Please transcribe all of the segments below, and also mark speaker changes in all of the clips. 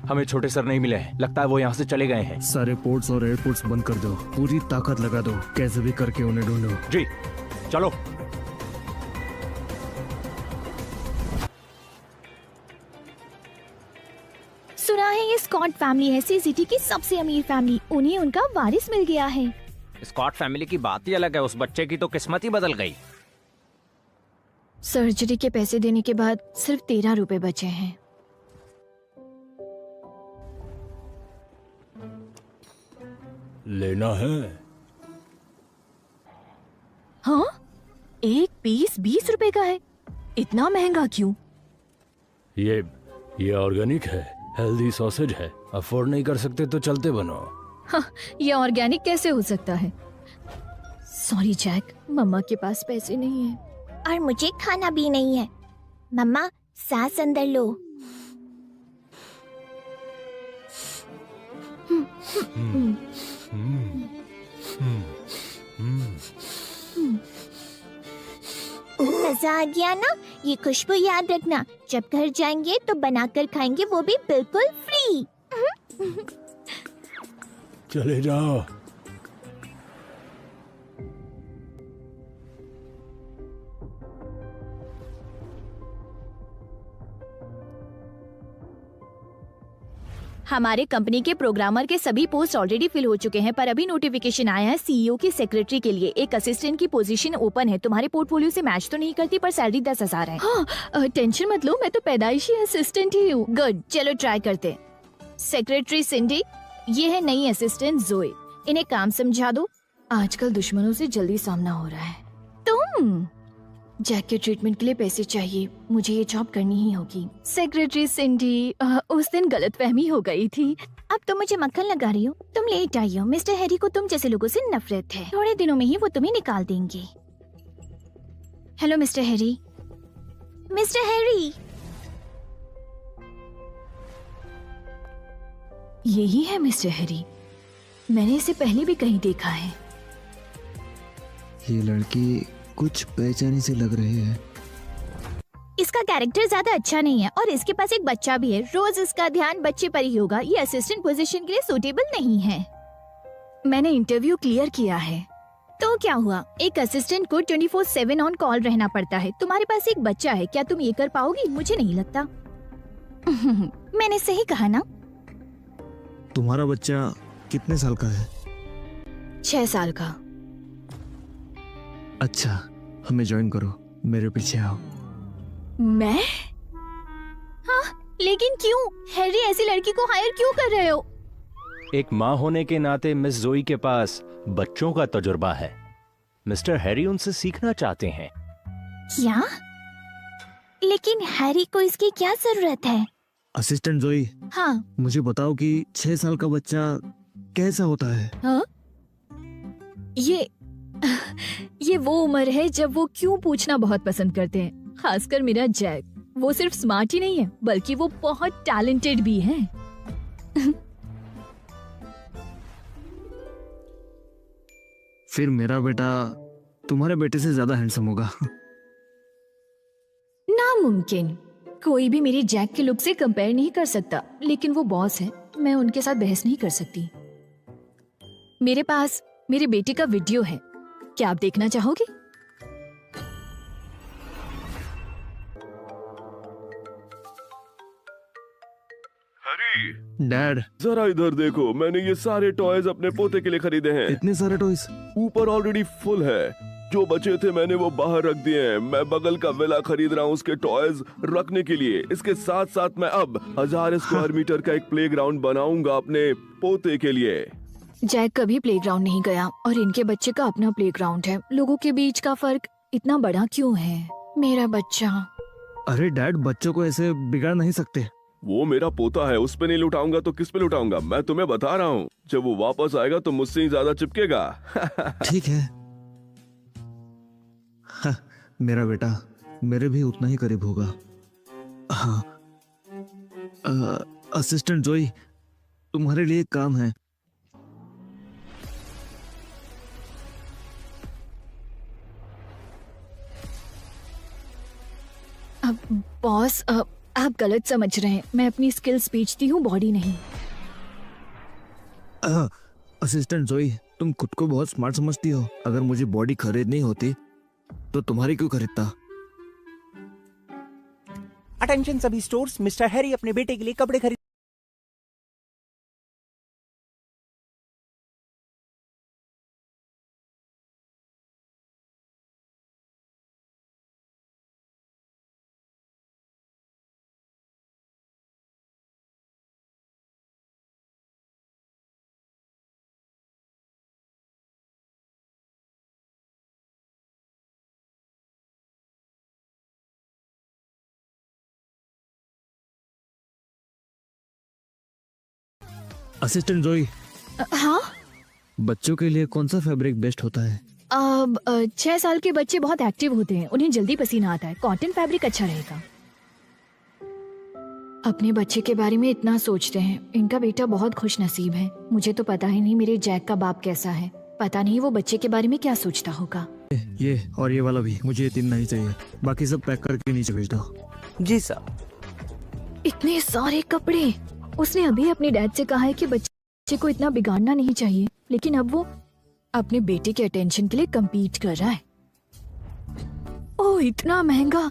Speaker 1: हमें छोटे सर नहीं मिले हैं। लगता है वो यहाँ से चले गए हैं।
Speaker 2: सारे पोर्ट्स और एयरपोर्ट्स बंद कर दो, पूरी ताकत लगा दो, कैसे भी करके उन्हें ढूंढो।
Speaker 1: जी चलो।
Speaker 3: सुना है ये स्कॉट फैमिली है सिटी की सबसे अमीर फैमिली। उन्हें उनका वारिस मिल गया है।
Speaker 1: स्कॉट फैमिली की बात ही अलग है। उस बच्चे की तो किस्मत ही बदल गई।
Speaker 3: सर्जरी के पैसे देने के बाद सिर्फ 13 रुपए बचे हैं।
Speaker 2: लेना है?
Speaker 3: हाँ, एक पीस 20 रुपए का है। इतना महंगा क्यों?
Speaker 2: ये ऑर्गेनिक है, हेल्दी सॉसेज है। अफोर्ड नहीं कर सकते तो चलते बनो।
Speaker 3: हाँ, ये ऑर्गेनिक कैसे हो सकता है? सॉरी जैक, मम्मा के पास पैसे नहीं है।
Speaker 4: और मुझे खाना भी नहीं है। मम्मा, सांस अंदर लो। मजा आ गया ना? ये खुशबू याद रखना, जब घर जाएंगे तो बनाकर खाएंगे, वो भी बिल्कुल फ्री।
Speaker 2: चले जाओ।
Speaker 3: हमारे कंपनी के प्रोग्रामर के सभी पोस्ट ऑलरेडी फिल हो चुके हैं, पर अभी नोटिफिकेशन आया है सीईओ की सेक्रेटरी के लिए एक असिस्टेंट की पोजीशन ओपन है। तुम्हारे पोर्टफोलियो से मैच तो नहीं करती, पर सैलरी 10,000 है। हाँ, टेंशन मत लो, मैं तो पैदाइशी असिस्टेंट ही हूँ। गुड, चलो ट्राई करते हैं। सेक्रेटरी सिंडी, ये है नई असिस्टेंट जोए। इन्हें काम समझा दो। आजकल दुश्मनों से जल्दी सामना हो रहा है। तुम जैक के ट्रीटमेंट के लिए पैसे चाहिए, मुझे ये जॉब करनी ही होगी। सेक्रेटरी सिंडी, उस दिन गलतफहमी हो गई थी।
Speaker 4: अब तो मुझे मक्खन लगा रही हो। तुम लेट आई हो। मिस्टर हैरी को तुम जैसे लोगों से नफरत है। थोड़े दिनों में ही वो तुम्हें निकाल देंगे।
Speaker 3: Hello mister Harry.
Speaker 4: Mister Harry,
Speaker 3: यही है मिस्टर हैरी। मैंने इसे पहले भी कहीं देखा है।
Speaker 5: ये लड़की कुछ पहचानी से लग रही है।
Speaker 4: इसका कैरेक्टर ज्यादा अच्छा नहीं है और इसके पास एक बच्चा भी है। रोज इसका ध्यान बच्चे पर ही होगा। ये असिस्टेंट पोजीशन के लिए सूटेबल नहीं है।
Speaker 3: मैंने इंटरव्यू क्लियर किया है।
Speaker 4: तो क्या हुआ? एक असिस्टेंट को 24/7 ऑन कॉल रहना पड़ता है। तुम्हारे पास एक बच्चा है, क्या तुम ये कर पाओगी? मुझे नहीं लगता। मैंने सही कहा ना?
Speaker 5: तुम्हारा बच्चा कितने साल का है?
Speaker 3: 6 साल का।
Speaker 5: अच्छा, हमें ज्वाइन करो, मेरे पीछे आओ।
Speaker 3: मैं? हाँ, लेकिन क्यों? हैरी ऐसी लड़की को हायर क्यों कर रहे हो?
Speaker 1: एक माँ होने के नाते मिस जोई के पास बच्चों का तजुर्बा है। मिस्टर हैरी उनसे सीखना चाहते हैं।
Speaker 4: क्या? लेकिन हैरी को इसकी क्या जरूरत है?
Speaker 5: असिस्टेंट जोई,
Speaker 4: हाँ,
Speaker 5: मुझे बताओ कि 6 साल का बच्चा कैसा होता है?
Speaker 3: हाँ? ये वो उम्र है जब वो क्यों पूछना बहुत पसंद करते हैं, खासकर मेरा जैक। वो सिर्फ स्मार्ट ही नहीं है, बल्कि वो बहुत टैलेंटेड भी है।
Speaker 5: फिर मेरा बेटा तुम्हारे बेटे से ज्यादा हैंडसम होगा।
Speaker 3: नामुमकिन। कोई भी मेरे जैक के लुक से कंपेयर नहीं कर सकता, लेकिन वो बॉस है, मैं उनके साथ बहस नहीं कर सकती। मेरे पास मेरे बेटे का वीडियो है, क्या आप देखना चाहोगे?
Speaker 5: डैड,
Speaker 6: जरा इधर देखो, मैंने ये सारे टॉयज अपने पोते के लिए खरीदे हैं।
Speaker 5: इतने सारे टॉयज?
Speaker 6: ऊपर ऑलरेडी फुल है। जो बचे थे मैंने वो बाहर रख दिए हैं। मैं बगल का विला खरीद रहा हूँ उसके टॉयज रखने के लिए। इसके साथ साथ मैं अब 1000 स्क्वायर मीटर का एक प्लेग्राउंड बनाऊंगा अपने पोते के लिए।
Speaker 3: जैक कभी प्लेग्राउंड नहीं गया और इनके बच्चे का अपना प्लेग्राउंड है। लोगों के बीच का फर्क इतना बड़ा क्यों है? मेरा बच्चा।
Speaker 5: अरे डैड, बच्चों को ऐसे बिगाड़ नहीं सकते।
Speaker 6: वो मेरा पोता है, उस पे नहीं लुटाऊंगा तो किस पे लुटाऊंगा? मैं तुम्हें बता रहा हूँ, जब वो वापस आएगा तो मुझसे ही ज्यादा चिपकेगा।
Speaker 5: ठीक है। हाँ, मेरा बेटा मेरे भी उतना ही करीब होगा। हाँ, असिस्टेंट जोई, तुम्हारे लिए एक काम है।
Speaker 3: बॉस, आप गलत समझ रहे हैं, मैं अपनी स्किल्स बेचती हूँ, बॉडी नहीं।
Speaker 5: असिस्टेंट जोई, तुम खुद को बहुत स्मार्ट समझती हो। अगर मुझे बॉडी खरीदनी होती तो तुम्हारी क्यों खरीदता?
Speaker 7: अटेंशन सभी स्टोर्स, मिस्टर हैरी अपने बेटे के लिए कपड़े खरीद।
Speaker 5: असिस्टेंट जोई,
Speaker 3: हाँ,
Speaker 5: बच्चों के लिए कौन सा फैब्रिक बेस्ट होता है?
Speaker 3: 6 साल के बच्चे बहुत एक्टिव होते हैं, उन्हें जल्दी पसीना आता है। कॉटन फैब्रिक अच्छा रहेगा। अपने बच्चे के बारे में इतना सोचते हैं। इनका बेटा बहुत खुश नसीब है। मुझे तो पता ही नहीं मेरे जैक का बाप कैसा है। पता नहीं वो बच्चे के बारे में क्या सोचता होगा।
Speaker 5: ये और ये वाला भी, मुझे ये 3 नहीं चाहिए। बाकी सब पैक करके नीचे भेज दो।
Speaker 7: जी सर।
Speaker 3: इतने सारे कपड़े। उसने अभी अपने डैड से कहा है कि बच्चे को इतना बिगाड़ना नहीं चाहिए, लेकिन अब वो अपने बेटे के अटेंशन के लिए compete कर रहा है। ओह, इतना महंगा।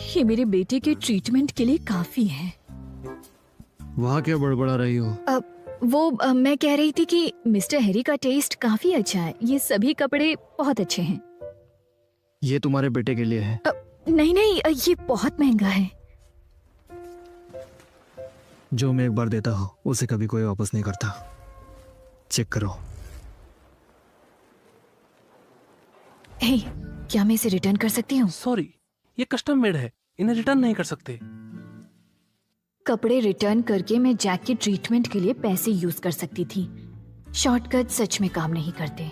Speaker 3: ये मेरे बेटे के ट्रीटमेंट के लिए काफी है।
Speaker 5: वहाँ क्या बड़बड़ा रही हो?
Speaker 3: मैं कह रही थी कि मिस्टर हैरी का टेस्ट काफी अच्छा है। ये सभी कपड़े बहुत अच्छे हैं।
Speaker 5: ये तुम्हारे बेटे के लिए है।
Speaker 3: नहीं नहीं, ये बहुत महंगा है।
Speaker 5: जो मैं एक बार देता हूँ उसे कभी कोई वापस नहीं करता। चेक करो।
Speaker 3: हे, क्या मैं इसे रिटर्न कर सकती हूँ?
Speaker 8: सॉरी, ये कस्टम मेड है, इन्हें रिटर्न नहीं कर सकते।
Speaker 3: कपड़े रिटर्न करके मैं जैक के ट्रीटमेंट के लिए पैसे यूज कर सकती थी। शॉर्टकट सच में काम नहीं करते।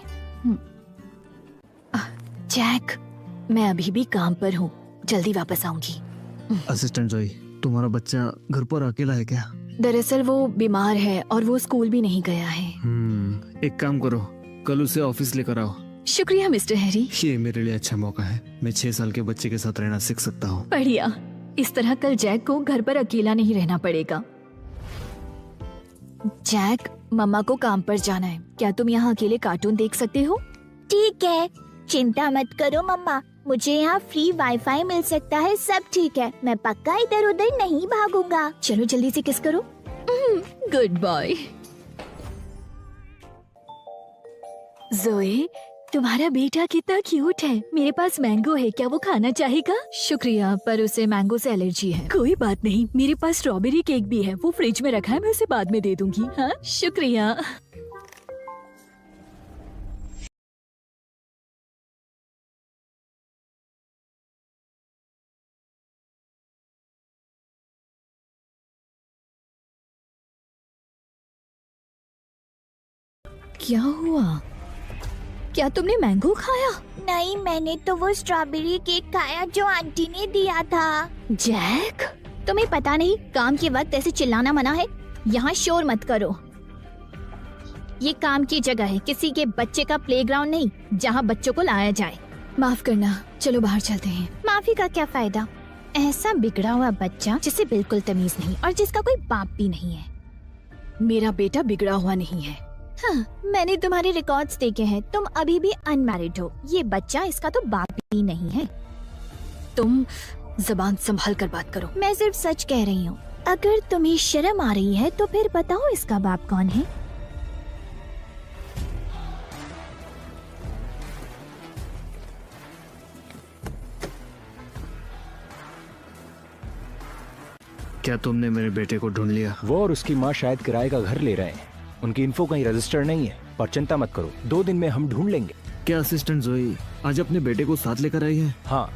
Speaker 3: जैक, मैं अभी भी काम पर हूँ, जल्दी वापस आऊंगी।
Speaker 5: असिस्टेंट जोई, तुम्हारा बच्चा घर पर अकेला है क्या?
Speaker 3: दरअसल वो बीमार है और वो स्कूल भी नहीं गया है।
Speaker 5: एक काम करो, कल उसे ऑफिस लेकर आओ।
Speaker 3: शुक्रिया मिस्टर हैरी।
Speaker 5: ये मेरे लिए अच्छा मौका है। मैं 6 साल के बच्चे के साथ रहना सीख सकता हूँ।
Speaker 3: बढ़िया। इस तरह कल जैक को घर पर अकेला नहीं रहना पड़ेगा। जैक, मम्मा को काम पर जाना है। क्या तुम यहाँ अकेले कार्टून देख सकते हो?
Speaker 4: ठीक है, चिंता मत करो मम्मा, मुझे यहाँ फ्री वाईफाई मिल सकता है। सब ठीक है, मैं पक्का इधर उधर नहीं भागूंगा।
Speaker 3: चलो जल्दी से किस करो। Good boy. जोए, तुम्हारा बेटा कितना क्यूट है। मेरे पास मैंगो है, क्या वो खाना चाहेगा? शुक्रिया, पर उसे मैंगो से एलर्जी है। कोई बात नहीं, मेरे पास स्ट्रॉबेरी केक भी है, वो फ्रिज में रखा है, मैं उसे बाद में दे दूंगी। हाँ, शुक्रिया। क्या हुआ? क्या तुमने मैंगो खाया?
Speaker 4: नहीं, मैंने तो वो स्ट्रॉबेरी केक खाया जो आंटी ने दिया था।
Speaker 3: जैक,
Speaker 4: तुम्हें पता नहीं काम के वक्त ऐसे चिल्लाना मना है? यहाँ शोर मत करो। ये काम की जगह है, किसी के बच्चे का प्लेग्राउंड नहीं जहाँ बच्चों को लाया जाए।
Speaker 3: माफ करना, चलो बाहर चलते हैं।
Speaker 4: माफी का क्या फायदा? ऐसा बिगड़ा हुआ बच्चा जिसे बिल्कुल तमीज नहीं और जिसका कोई बाप भी नहीं है।
Speaker 3: मेरा बेटा बिगड़ा हुआ नहीं है।
Speaker 4: हाँ, मैंने तुम्हारे रिकॉर्ड्स देखे हैं, तुम अभी भी अनमैरिड हो। ये बच्चा, इसका तो बाप ही नहीं है।
Speaker 3: तुम जबान संभाल कर बात करो।
Speaker 4: मैं सिर्फ सच कह रही हूँ। अगर तुम्हें शर्म आ रही है तो फिर बताओ इसका बाप कौन है?
Speaker 5: क्या तुमने मेरे बेटे को ढूंढ लिया?
Speaker 1: वो और उसकी माँ शायद किराए का घर ले रहे हैं। उनकी इन्फो कहीं रजिस्टर नहीं है, पर चिंता मत करो, 2 दिन में हम ढूंढ लेंगे।
Speaker 5: क्या असिस्टेंट जोई आज अपने बेटे को साथ लेकर आई है?
Speaker 1: हाँ,